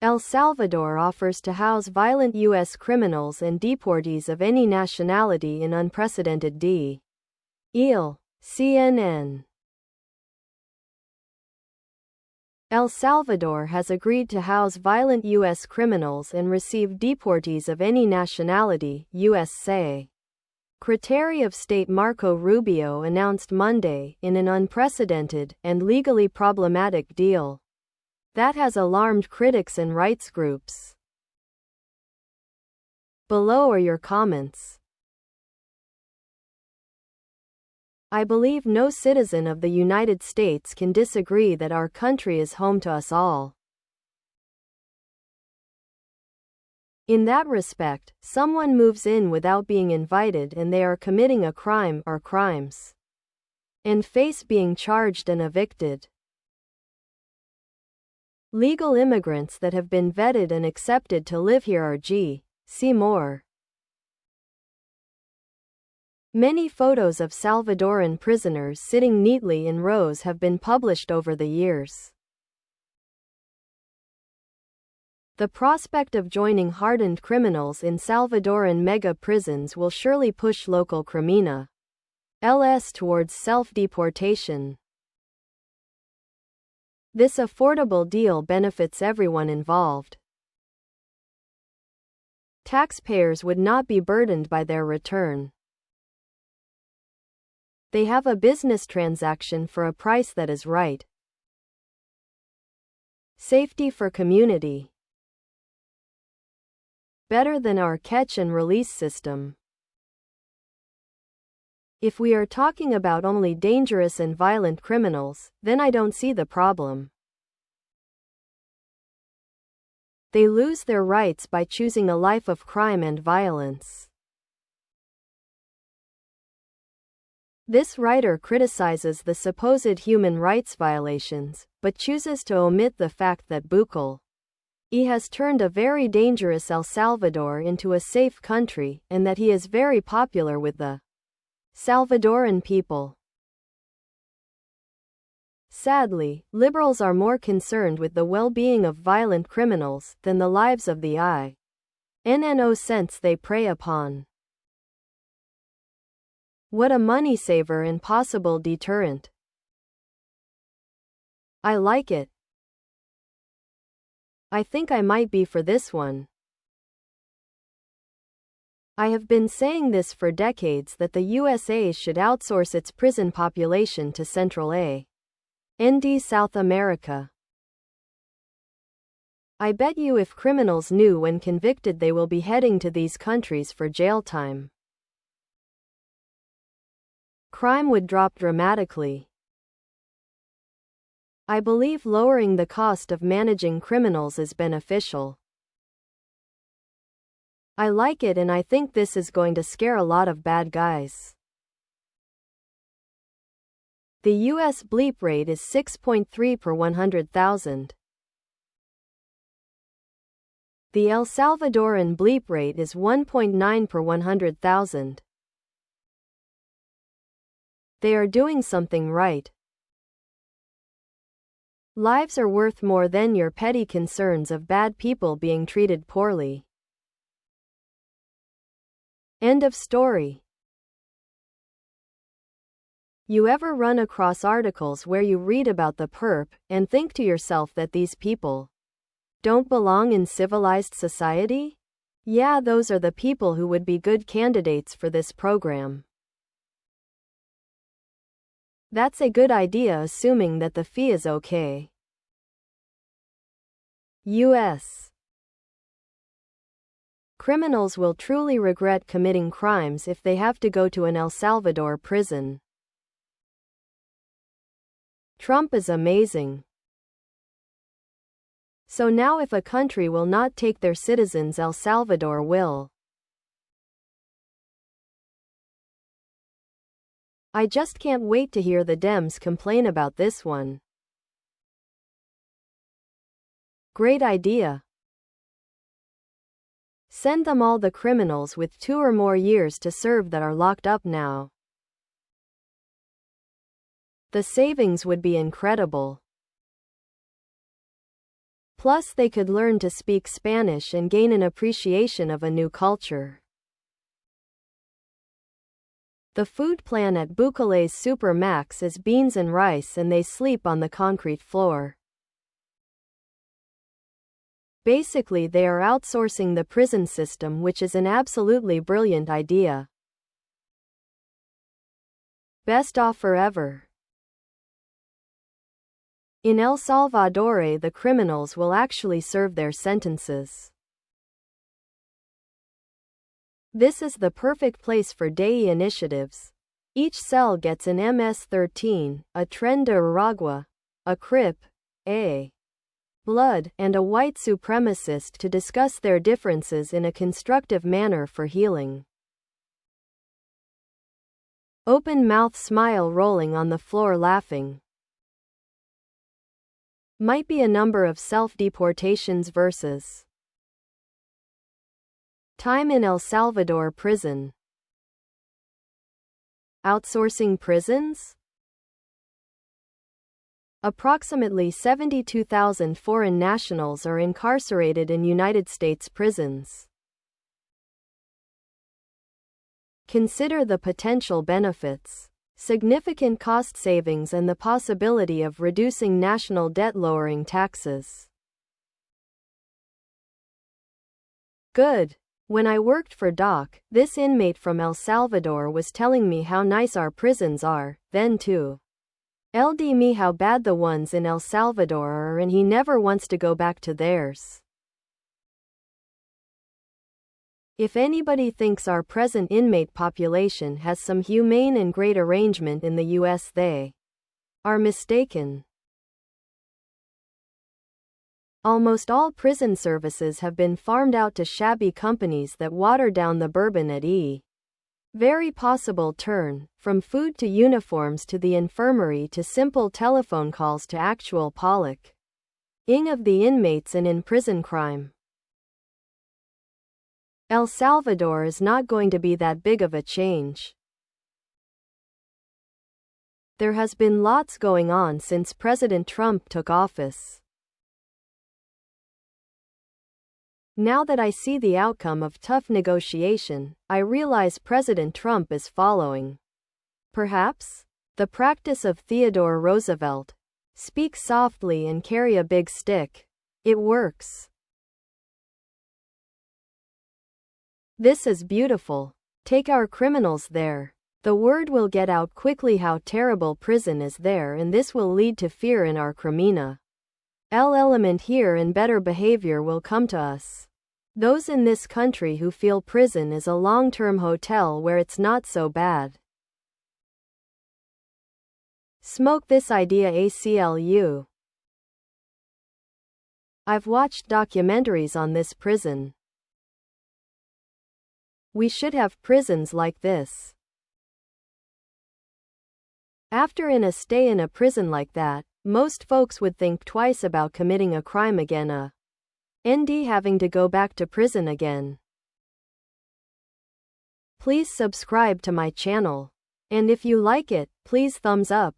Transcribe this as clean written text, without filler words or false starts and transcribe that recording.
El Salvador offers to house violent U.S. criminals and deportees of any nationality in unprecedented deal. CNN. El Salvador has agreed to house violent U.S. criminals and receive deportees of any nationality, USA. Secretary of State Marco Rubio announced Monday, in an unprecedented and legally problematic deal that has alarmed critics and rights groups. Below are your comments. I believe no citizen of the United States can disagree that our country is home to us all. In that respect, someone moves in without being invited and they are committing a crime or crimes and face being charged and evicted. Legal immigrants that have been vetted and accepted to live here are see more. Many photos of Salvadoran prisoners sitting neatly in rows have been published over the years. The prospect of joining hardened criminals in Salvadoran mega prisons will surely push local criminals towards self-deportation. This affordable deal benefits everyone involved. Taxpayers would not be burdened by their return. They have a business transaction for a price that is right. Safety for community. Better than our catch and release system. If we are talking about only dangerous and violent criminals, then I don't see the problem. They lose their rights by choosing a life of crime and violence. This writer criticizes the supposed human rights violations, but chooses to omit the fact that Bukele has turned a very dangerous El Salvador into a safe country, and that he is very popular with the Salvadoran people. Sadly, liberals are more concerned with the well-being of violent criminals than the lives of the innocents they prey upon. What a money saver and possible deterrent. I like it. I think I might be for this one. I have been saying this for decades that the USA should outsource its prison population to Central and South America. I bet you if criminals knew when convicted they will be heading to these countries for jail time, crime would drop dramatically. I believe lowering the cost of managing criminals is beneficial. I like it, and I think this is going to scare a lot of bad guys. The US bleep rate is 6.3 per 100,000. The El Salvadoran bleep rate is 1.9 per 100,000. They are doing something right. Lives are worth more than your petty concerns of bad people being treated poorly. End of story. You ever run across articles where you read about the perp and think to yourself that these people don't belong in civilized society? Yeah, those are the people who would be good candidates for this program. That's a good idea, assuming that the fee is okay. U.S. criminals will truly regret committing crimes if they have to go to an El Salvador prison. Trump is amazing. So now if a country will not take their citizens, El Salvador will. I just can't wait to hear the Dems complain about this one. Great idea. Send them all the criminals with 2 or more years to serve that are locked up now. The savings would be incredible. Plus, they could learn to speak Spanish and gain an appreciation of a new culture. The food plan at Bukale's Super Max is beans and rice, and they sleep on the concrete floor. Basically, they are outsourcing the prison system, which is an absolutely brilliant idea. Best offer ever. In El Salvador, the criminals will actually serve their sentences. This is the perfect place for DAI initiatives. Each cell gets an MS-13, a Tren de Aragua, a Crip, a Blood, and a white supremacist to discuss their differences in a constructive manner for healing. Open mouth smile rolling on the floor laughing. Might be a number of self-deportations versus time in El Salvador prison. Outsourcing prisons? Approximately 72,000 foreign nationals are incarcerated in United States prisons. Consider the potential benefits. Significant cost savings and the possibility of reducing national debt, lowering taxes. Good. When I worked for DOC, this inmate from El Salvador was telling me how nice our prisons are, then too. LD me how bad the ones in El Salvador are, and he never wants to go back to theirs. If anybody thinks our present inmate population has some humane and great arrangement in the US, they are mistaken. Almost all prison services have been farmed out to shabby companies that water down the bourbon at E. Very possible turn, from food to uniforms to the infirmary to simple telephone calls to actual pollock-ing of the inmates and in-prison crime. El Salvador is not going to be that big of a change. There has been lots going on since President Trump took office. Now that I see the outcome of tough negotiation, I realize President Trump is following, perhaps, the practice of Theodore Roosevelt. Speak softly and carry a big stick. It works. This is beautiful. Take our criminals there. The word will get out quickly how terrible prison is there, and this will lead to fear in our crimina. Element here, and better behavior will come to us. Those in this country who feel prison is a long-term hotel where it's not so bad. Smoke this idea ACLU. I've watched documentaries on this prison. We should have prisons like this. After a stay in a prison like that, most folks would think twice about committing a crime again, ND having to go back to prison again. Please subscribe to my channel. And if you like it, please thumbs up.